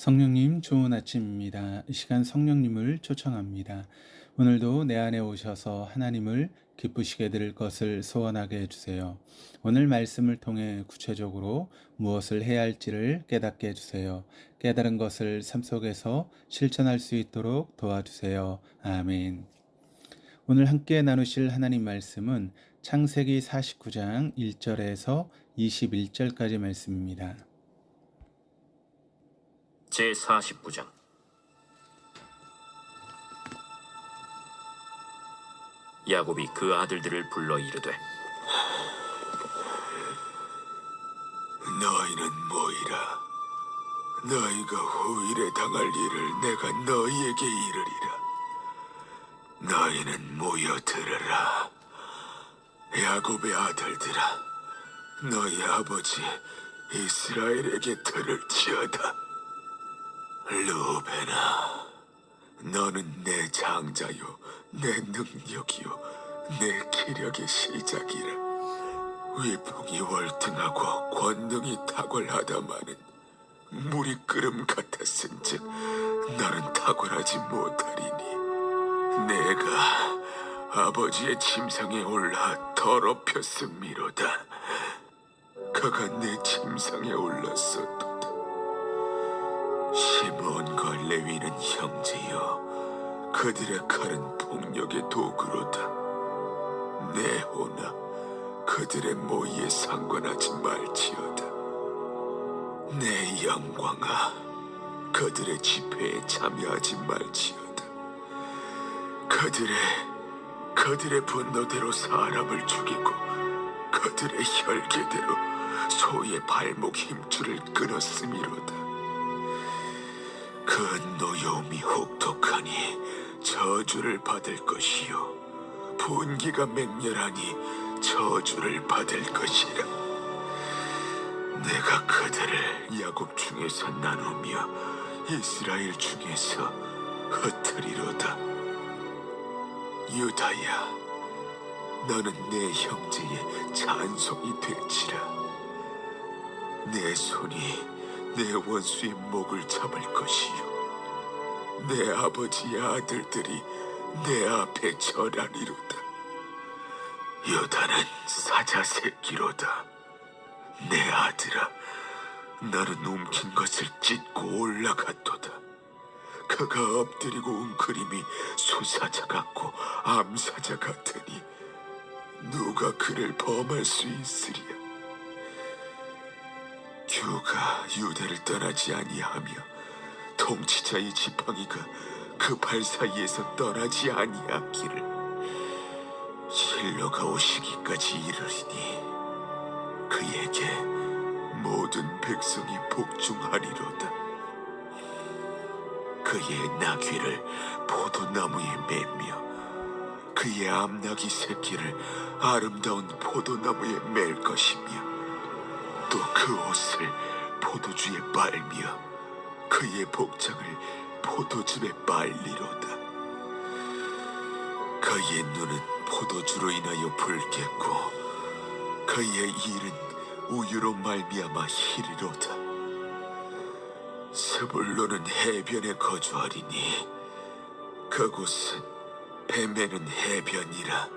성령님 좋은 아침입니다. 이 시간 성령님을 초청합니다. 오늘도 내 안에 오셔서 하나님을 기쁘시게 드릴 것을 소원하게 해주세요. 오늘 말씀을 통해 구체적으로 무엇을 해야 할지를 깨닫게 해주세요. 깨달은 것을 삶 속에서 실천할 수 있도록 도와주세요. 아멘. 오늘 함께 나누실 하나님 말씀은 창세기 49장 1절에서 21절까지 말씀입니다. 제49장. 야곱이 그 아들들을 불러 이르되 너희는 모이라. 너희가 후일에 당할 일을 내가 너희에게 이르리라. 너희는 모여 들으라. 야곱의 아들들아, 너희 아버지 이스라엘에게 들을지어다. 루벤아, 너는 내 장자요, 내 능력이요, 내 기력의 시작이라. 위풍이 월등하고 권능이 탁월하다마는 물이 끓음 같았은즉 너는 탁월하지 못하리니, 내가 아버지의 침상에 올라 더럽혔음이로다. 그가 내 침상에 올랐었도다. 시므온과 레위는 형제여, 그들의 칼은 폭력의 도구로다. 네호나, 그들의 모의에 상관하지 말지어다. 내 영광아, 그들의 집회에 참여하지 말지어다. 그들의 분노대로 사람을 죽이고 그들의 혈기대로 소의 발목 힘줄을 끊었음이로다. 그 노여움이 혹독하니 저주를 받을 것이요, 분기가 맹렬하니 저주를 받을 것이라. 내가 그들을 야곱 중에서 나누며 이스라엘 중에서 흩으리로다. 유다야, 너는 내 형제의 찬송이 될지라. 내 손이 내 원수의 목을 잡을 것이요, 내 아버지의 아들들이 내 앞에 절하리로다. 유다는 사자 새끼로다. 내 아들아, 너는 움킨 것을 찢고 올라갔도다. 그가 엎드리고 웅크림이 수사자 같고 암사자 같으니 누가 그를 범할 수 있으리야. 규가 유다를 떠나지 아니하며 통치자의 지팡이가 그 발 사이에서 떠나지 아니하기를. 실로가 오시기까지 이르리니 그에게 모든 백성이 복종하리로다. 그의 나귀를 포도나무에 매며 그의 암나귀 새끼를 아름다운 포도나무에 맬 것이며, 또 그 옷을 포도주에 빨며 그의 복장을 포도즙에 빨리로다. 그의 눈은 포도주로 인하여 붉겠고 그의 이는 우유로 말미암아 희리로다. 스불론은 해변에 거주하리니 그곳은 뱀에는 해변이라.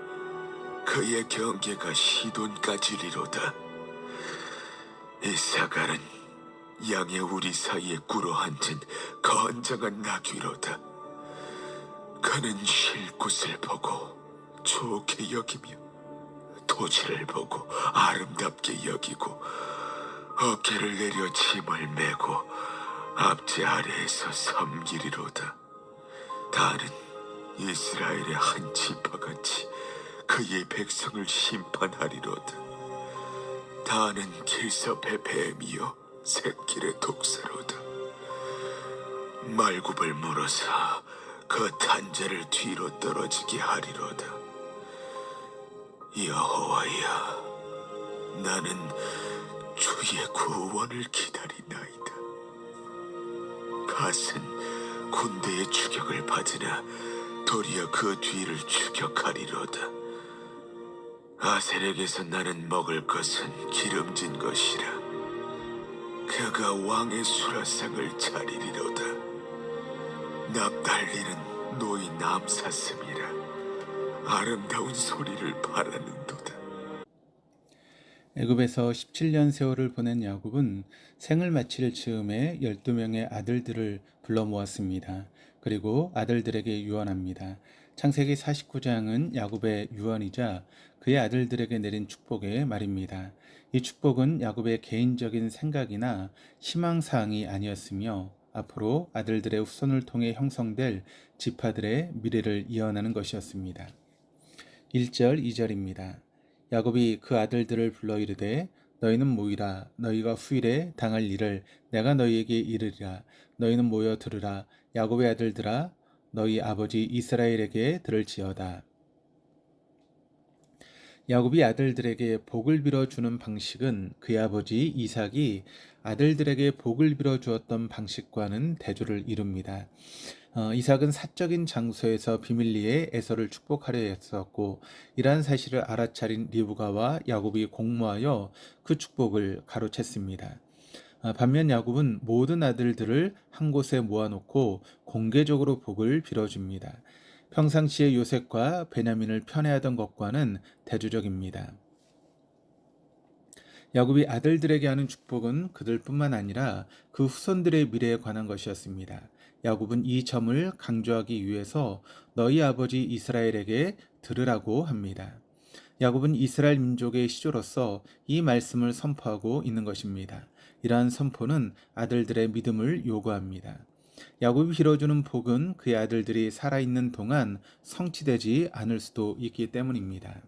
그의 경계가 시돈까지리로다. 이사갈은 양의 우리 사이에 꿇어앉은 건장한 나귀로다. 그는 쉴 곳을 보고 좋게 여기며 토지를 보고 아름답게 여기고 어깨를 내려 짐을 메고 앞제 아래에서 섬기리로다. 다는 이스라엘의 한 지파같이 그의 백성을 심판하리로다. 다는 길섭의 뱀이요 샛길의 독사로다. 말굽을 물어서 그 탄자를 뒤로 떨어지게 하리로다. 여호와여, 나는 주의 구원을 기다리나이다. 갓은 군대의 추격을 받으나 도리어 그 뒤를 추격하리로다. 아셀에게서 나는 먹을 것은 기름진 것이라. 그가 왕의 수라상을 차리리로다. 납달리는 노인 암사슴이라 아름다운 소리를 바라는도다. 애굽에서 17년 세월을 보낸 야곱은 생을 마칠 즈음에 12명의 아들들을 불러 모았습니다. 그리고 아들들에게 유언합니다. 창세기 49장은 야곱의 유언이자 그의 아들들에게 내린 축복의 말입니다. 이 축복은 야곱의 개인적인 생각이나 희망사항이 아니었으며 앞으로 아들들의 후손을 통해 형성될 지파들의 미래를 이어나는 것이었습니다. 1절, 2절입니다. 야곱이 그 아들들을 불러 이르되 너희는 모이라. 너희가 후일에 당할 일을 내가 너희에게 이르리라. 너희는 모여 들으라. 야곱의 아들들아, 너희 아버지 이스라엘에게 들을지어다. 야곱이 아들들에게 복을 빌어주는 방식은 그의 아버지 이삭이 아들들에게 복을 빌어주었던 방식과는 대조를 이룹니다. 이삭은 사적인 장소에서 비밀리에 에서를 축복하려 했었고, 이러한 사실을 알아차린 리브가와 야곱이 공모하여 그 축복을 가로챘습니다. 반면 야곱은 모든 아들들을 한 곳에 모아놓고 공개적으로 복을 빌어줍니다. 평상시에 요셉과 베냐민을 편애하던 것과는 대조적입니다. 야곱이 아들들에게 하는 축복은 그들뿐만 아니라 그 후손들의 미래에 관한 것이었습니다. 야곱은 이 점을 강조하기 위해서 너희 아버지 이스라엘에게 들으라고 합니다. 야곱은 이스라엘 민족의 시조로서 이 말씀을 선포하고 있는 것입니다. 이러한 선포는 아들들의 믿음을 요구합니다. 야곱이 빌어주는 복은 그의 아들들이 살아있는 동안 성취되지 않을 수도 있기 때문입니다.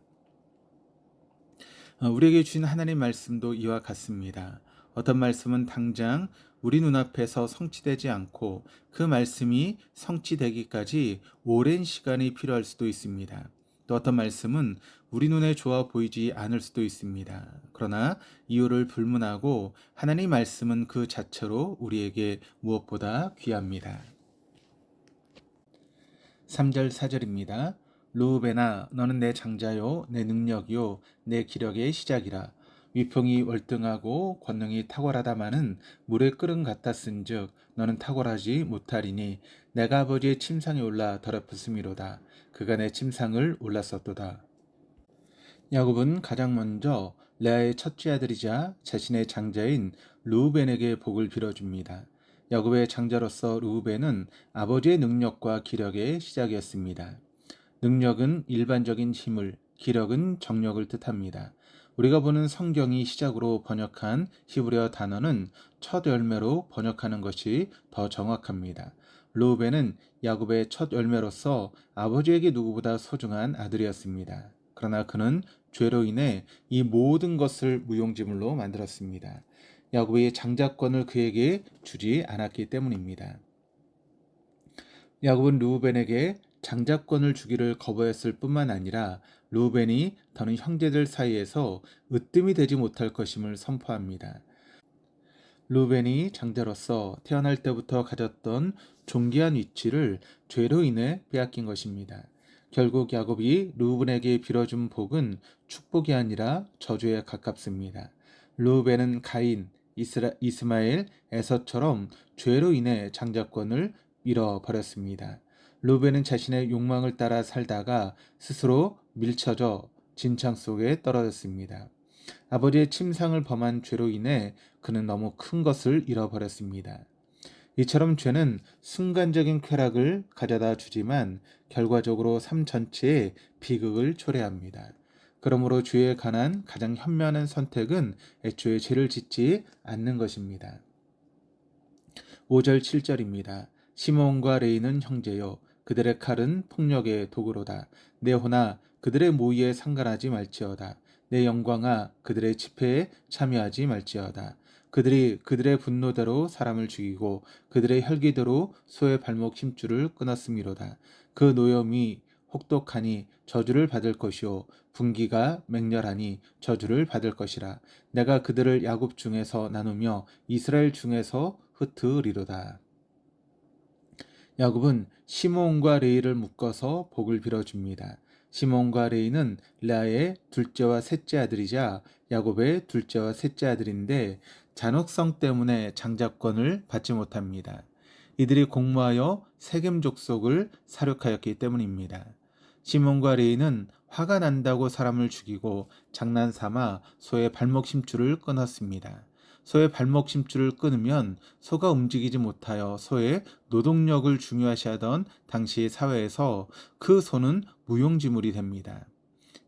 우리에게 주신 하나님 말씀도 이와 같습니다. 어떤 말씀은 당장 우리 눈앞에서 성취되지 않고 그 말씀이 성취되기까지 오랜 시간이 필요할 수도 있습니다. 또 어떤 말씀은 우리 눈에 좋아 보이지 않을 수도 있습니다. 그러나 이유를 불문하고 하나님 말씀은 그 자체로 우리에게 무엇보다 귀합니다. 3절 4절입니다. 르우벤아, 너는 내 장자요 내 능력이요 내 기력의 시작이라. 위풍이 월등하고 권능이 탁월하다마는 물의 끓음 같았은즉 너는 탁월하지 못하리니 내가 아버지의 침상에 올라 더럽혔음이로다. 그가 내 침상을 올랐었도다. 야곱은 가장 먼저 레아의 첫째 아들이자 자신의 장자인 르우벤에게 복을 빌어줍니다. 야곱의 장자로서 르우벤은 아버지의 능력과 기력의 시작이었습니다. 능력은 일반적인 힘을, 기력은 정력을 뜻합니다. 우리가 보는 성경이 시작으로 번역한 히브리어 단어는 첫 열매로 번역하는 것이 더 정확합니다. 르우벤은 야곱의 첫 열매로서 아버지에게 누구보다 소중한 아들이었습니다. 그러나 그는 죄로 인해 이 모든 것을 무용지물로 만들었습니다. 야곱의 장자권을 그에게 주지 않았기 때문입니다. 야곱은 르우벤에게 장자권을 주기를 거부했을 뿐만 아니라 르우벤이 더는 형제들 사이에서 으뜸이 되지 못할 것임을 선포합니다. 르우벤이 장자로서 태어날 때부터 가졌던 존귀한 위치를 죄로 인해 빼앗긴 것입니다. 결국 야곱이 르우벤에게 빌어준 복은 축복이 아니라 저주에 가깝습니다. 르우벤은 가인, 이스마엘, 에서처럼 죄로 인해 장자권을 잃어버렸습니다. 르우벤은 자신의 욕망을 따라 살다가 스스로 밀쳐져 진창 속에 떨어졌습니다. 아버지의 침상을 범한 죄로 인해 그는 너무 큰 것을 잃어버렸습니다. 이처럼 죄는 순간적인 쾌락을 가져다 주지만 결과적으로 삶 전체에 비극을 초래합니다. 그러므로 죄에 관한 가장 현명한 선택은 애초에 죄를 짓지 않는 것입니다. 5절 7절입니다. 시몬과 레이는 형제요 그들의 칼은 폭력의 도구로다. 내 호나 그들의 모의에 상관하지 말지어다. 내 영광아 그들의 집회에 참여하지 말지어다. 그들이 그들의 분노대로 사람을 죽이고 그들의 혈기대로 소의 발목 힘줄을 끊었음이로다. 그 노염이 혹독하니 저주를 받을 것이요 분기가 맹렬하니 저주를 받을 것이라. 내가 그들을 야곱 중에서 나누며 이스라엘 중에서 흩으리로다. 야곱은 시몬과 레이를 묶어서 복을 빌어줍니다. 시몬과 레이는 레아의 둘째와 셋째 아들이자 야곱의 둘째와 셋째 아들인데 잔혹성 때문에 장자권을 받지 못합니다. 이들이 공모하여 세겜 족속을 살육하였기 때문입니다. 시몬과 레위는 화가 난다고 사람을 죽이고 장난삼아 소의 발목 심줄을 끊었습니다. 소의 발목 심줄을 끊으면 소가 움직이지 못하여 소의 노동력을 중요시하던 당시 사회에서 그 소는 무용지물이 됩니다.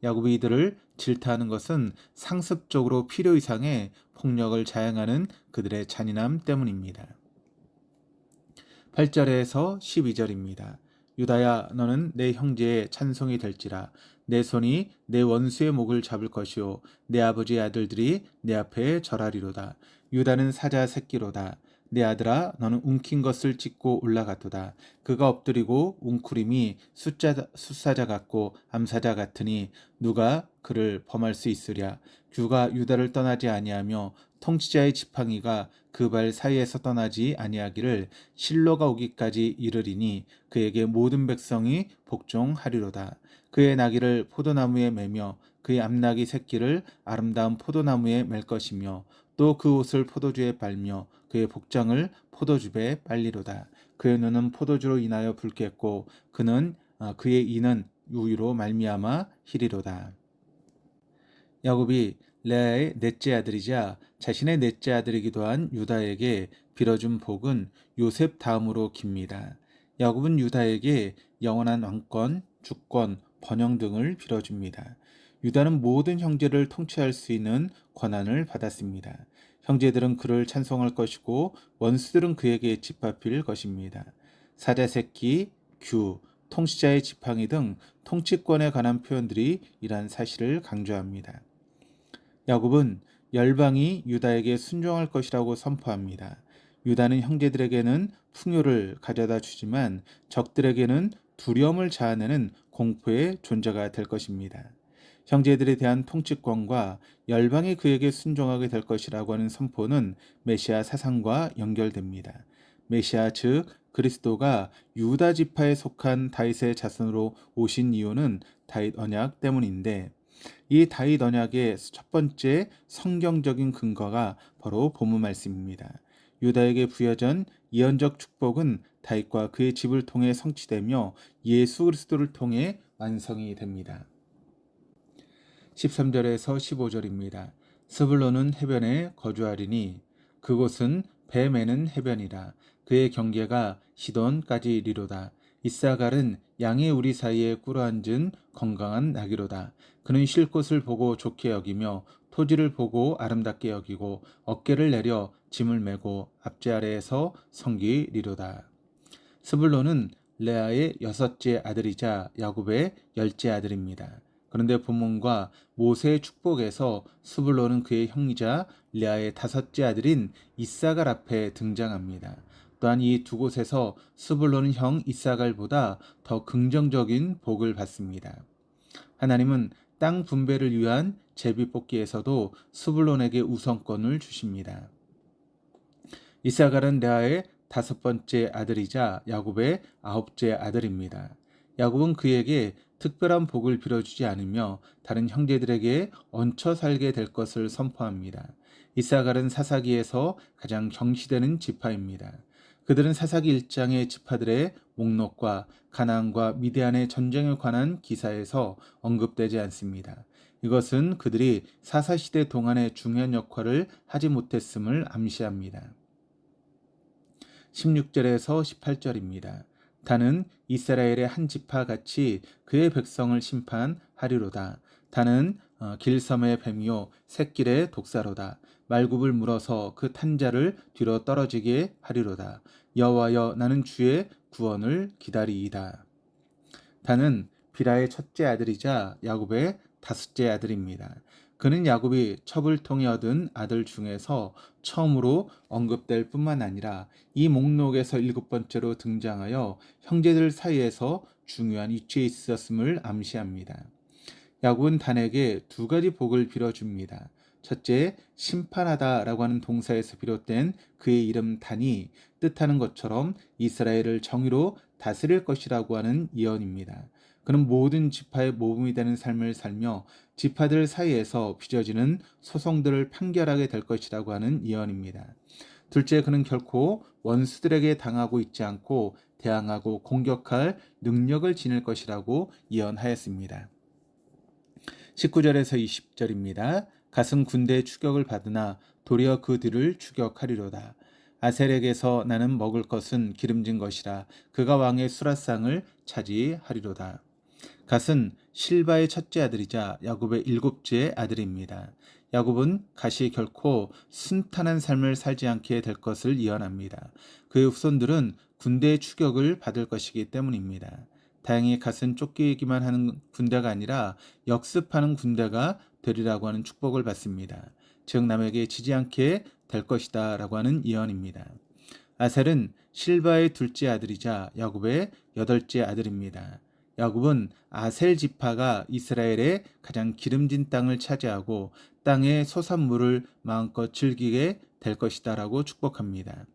야곱이 이들을 질타하는 것은 상습적으로 필요 이상의 폭력을 자행하는 그들의 잔인함 때문입니다. 8절에서 12절입니다. 유다야, 너는 내 형제의 찬송이 될지라. 내 손이 내 원수의 목을 잡을 것이요 내 아버지의 아들들이 내 앞에 절하리로다. 유다는 사자 새끼로다. 내 아들아, 너는 움킨 것을 찢고 올라갔도다. 그가 엎드리고 웅크림이 숫사자 같고 암사자 같으니 누가 그를 범할 수 있으랴. 규가 유다를 떠나지 아니하며 통치자의 지팡이가 그 발 사이에서 떠나지 아니하기를 실로가 오기까지 이르리니 그에게 모든 백성이 복종하리로다. 그의 나귀를 포도나무에 매며 그의 암나귀 새끼를 아름다운 포도나무에 맬 것이며 또 그 옷을 포도주에 빨며 그의 복장을 포도주에 빨리로다. 그의 눈은 포도주로 인하여 붉겠고 그의 이는 우유로 말미암아 희리로다. 야곱이 레아의 넷째 아들이자 자신의 넷째 아들이기도 한 유다에게 빌어준 복은 요셉 다음으로 깁니다. 야곱은 유다에게 영원한 왕권, 주권, 번영 등을 빌어줍니다. 유다는 모든 형제를 통치할 수 있는 권한을 받았습니다. 형제들은 그를 찬송할 것이고 원수들은 그에게 짓밟힐 것입니다. 사자새끼, 규, 통치자의 지팡이 등 통치권에 관한 표현들이 이러한 사실을 강조합니다. 야곱은 열방이 유다에게 순종할 것이라고 선포합니다. 유다는 형제들에게는 풍요를 가져다 주지만 적들에게는 두려움을 자아내는 공포의 존재가 될 것입니다. 형제들에 대한 통치권과 열방이 그에게 순종하게 될 것이라고 하는 선포는 메시아 사상과 연결됩니다. 메시아 즉 그리스도가 유다 지파에 속한 다윗의 자손으로 오신 이유는 다윗 언약 때문인데 이 다윗 언약의 첫 번째 성경적인 근거가 바로 본문 말씀입니다. 유다에게 부여전 예언적 축복은 다윗과 그의 집을 통해 성취되며 예수 그리스도를 통해 완성이 됩니다. 13절에서 15절입니다. 스불론은 해변에 거주하리니 그곳은 배 매는 해변이라. 그의 경계가 시돈까지 이리로다. 이사갈은 양의 우리 사이에 꿇어앉은 건강한 나귀로다. 그는 쉴 곳을 보고 좋게 여기며 토지를 보고 아름답게 여기고 어깨를 내려 짐을 메고 앞제 아래에서 섬기리로다. 스불론은 레아의 6째 아들이자 야곱의 10째 아들입니다. 그런데 본문과 모세의 축복에서 스불론은 그의 형이자 레아의 5째 아들인 이사갈 앞에 등장합니다. 또한 이 두 곳에서 스불론은 형 이사갈보다 더 긍정적인 복을 받습니다. 하나님은 땅 분배를 위한 제비뽑기에서도 스불론에게 우선권을 주십니다. 이사갈은 레아의 5번째 아들이자 야곱의 9째 아들입니다. 야곱은 그에게 특별한 복을 빌어주지 않으며 다른 형제들에게 얹혀 살게 될 것을 선포합니다. 이사갈은 사사기에서 가장 경시되는 지파입니다. 그들은 사사기 1장의 지파들의 목록과 가나안과 미디안의 전쟁에 관한 기사에서 언급되지 않습니다. 이것은 그들이 사사시대 동안의 중요한 역할을 하지 못했음을 암시합니다. 16절에서 18절입니다. 다는 이스라엘의 한 지파 같이 그의 백성을 심판하리로다. 다는 길섬의 뱀이요 샛길의 독사로다. 말굽을 물어서 그 탄자를 뒤로 떨어지게 하리로다. 여호와여, 나는 주의 구원을 기다리이다. 다는 비라의 첫째 아들이자 야곱의 5째 아들입니다. 그는 야곱이 첩을 통해 얻은 아들 중에서 처음으로 언급될 뿐만 아니라 이 목록에서 7번째로 등장하여 형제들 사이에서 중요한 위치에 있었음을 암시합니다. 야곱은 단에게 2가지 복을 빌어줍니다. 첫째, 심판하다라고 하는 동사에서 비롯된 그의 이름 단이 뜻하는 것처럼 이스라엘을 정의로 다스릴 것이라고 하는 예언입니다. 그는 모든 지파의 모범이 되는 삶을 살며 지파들 사이에서 빚어지는 소송들을 판결하게 될 것이라고 하는 예언입니다. 둘째, 그는 결코 원수들에게 당하고 있지 않고 대항하고 공격할 능력을 지닐 것이라고 예언하였습니다. 19절에서 20절입니다. 갓은 군대의 추격을 받으나 도리어 그 뒤를 추격하리로다. 아셀에게서 나는 먹을 것은 기름진 것이라 그가 왕의 수라상을 차지하리로다. 갓은 실바의 첫째 아들이자 야곱의 일곱째 아들입니다. 야곱은 갓이 결코 순탄한 삶을 살지 않게 될 것을 예언합니다. 그의 후손들은 군대의 추격을 받을 것이기 때문입니다. 다행히 갓은 쫓기기만 하는 군대가 아니라 역습하는 군대가 되리라고 하는 축복을 받습니다. 즉 남에게 지지 않게 될 것이다 라고 하는 예언입니다. 아셀은 실바의 둘째 아들이자 야곱의 여덟째 아들입니다. 야곱은 아셀 지파가 이스라엘의 가장 기름진 땅을 차지하고 땅의 소산물을 마음껏 즐기게 될 것이다 라고 축복합니다.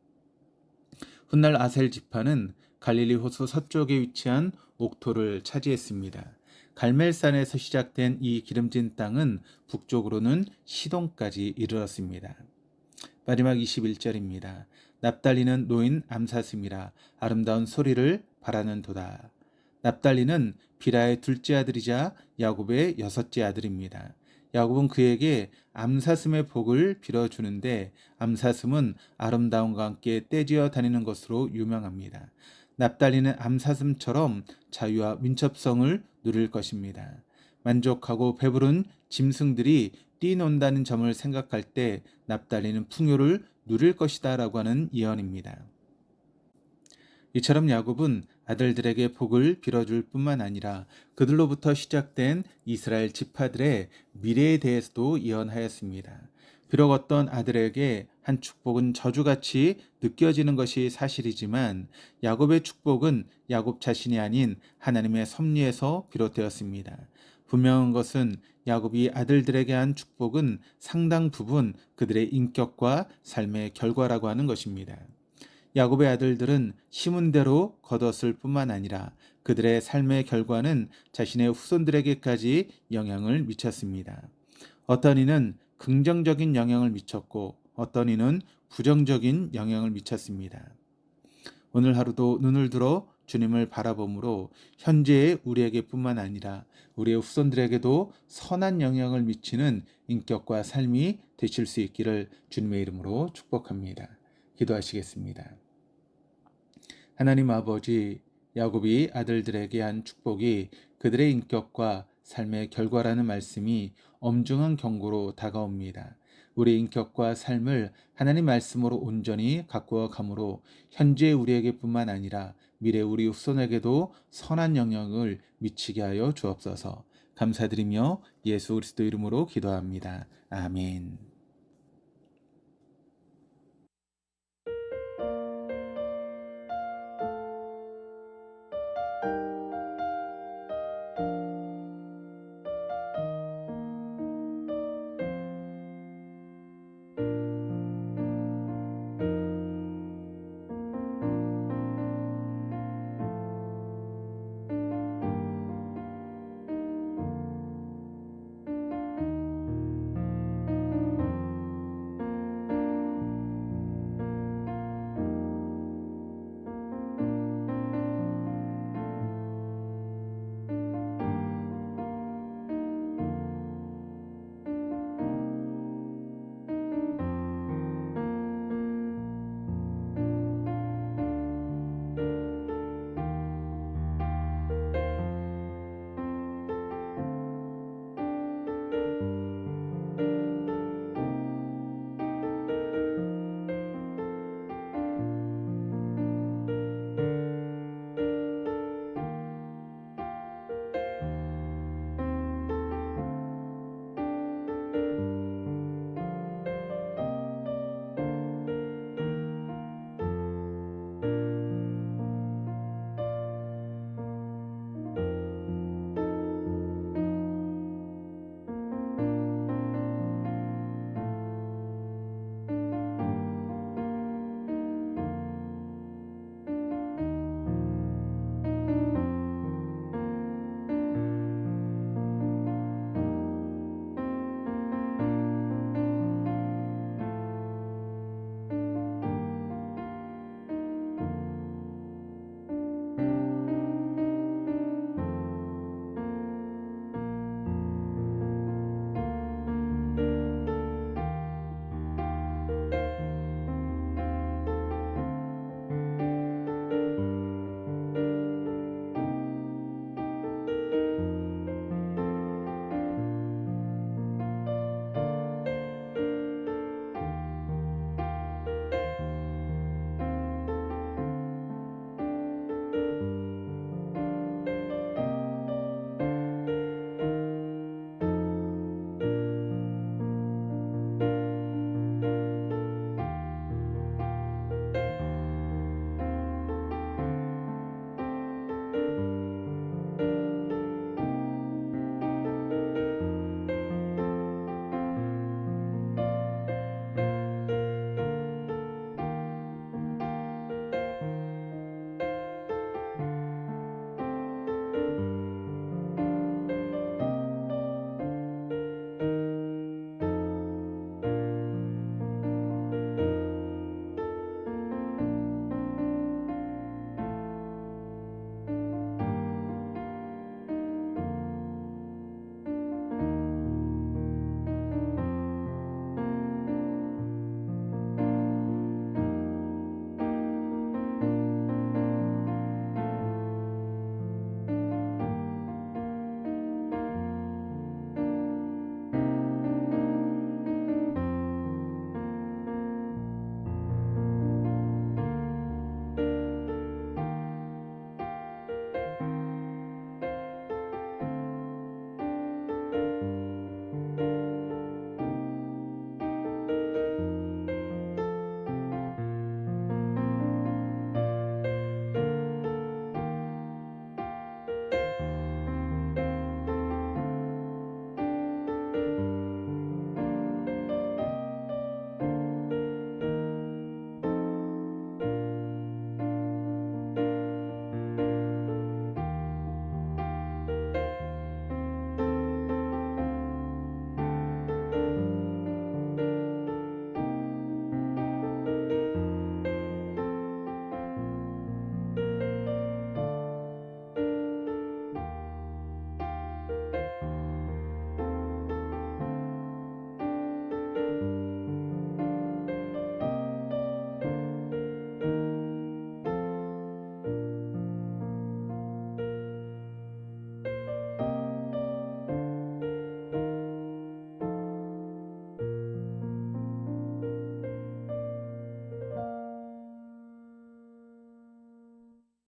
훗날 아셀 지파는 갈릴리 호수 서쪽에 위치한 옥토를 차지했습니다. 갈멜산에서 시작된 이 기름진 땅은 북쪽으로는 시돈까지 이르렀습니다. 마지막 21절입니다. 납달리는 노인 암사슴이라 아름다운 소리를 바라는도다. 납달리는 비라의 둘째 아들이자 야곱의 여섯째 아들입니다. 야곱은 그에게 암사슴의 복을 빌어주는데 암사슴은 아름다움과 함께 떼지어 다니는 것으로 유명합니다. 납달리는 암사슴처럼 자유와 민첩성을 누릴 것입니다. 만족하고 배부른 짐승들이 뛰논다는 점을 생각할 때 납달리는 풍요를 누릴 것이다 라고 하는 예언입니다. 이처럼 야곱은 아들들에게 복을 빌어줄 뿐만 아니라 그들로부터 시작된 이스라엘 지파들의 미래에 대해서도 예언하였습니다. 비록 어떤 아들에게 한 축복은 저주같이 느껴지는 것이 사실이지만 야곱의 축복은 야곱 자신이 아닌 하나님의 섭리에서 비롯되었습니다. 분명한 것은 야곱이 아들들에게 한 축복은 상당 부분 그들의 인격과 삶의 결과라고 하는 것입니다. 야곱의 아들들은 심은 대로 거뒀을 뿐만 아니라 그들의 삶의 결과는 자신의 후손들에게까지 영향을 미쳤습니다. 어떤 이는 긍정적인 영향을 미쳤고 어떤 이는 부정적인 영향을 미쳤습니다. 오늘 하루도 눈을 들어 주님을 바라봄으로 현재의 우리에게뿐만 아니라 우리의 후손들에게도 선한 영향을 미치는 인격과 삶이 되실 수 있기를 주님의 이름으로 축복합니다. 기도하시겠습니다. 하나님 아버지, 야곱이 아들들에게 한 축복이 그들의 인격과 삶의 결과라는 말씀이 엄중한 경고로 다가옵니다. 우리 인격과 삶을 하나님 말씀으로 온전히 가꾸어 가므로 현재 우리에게뿐만 아니라 미래 우리 후손에게도 선한 영향을 미치게 하여 주옵소서. 감사드리며 예수 그리스도 이름으로 기도합니다. 아멘.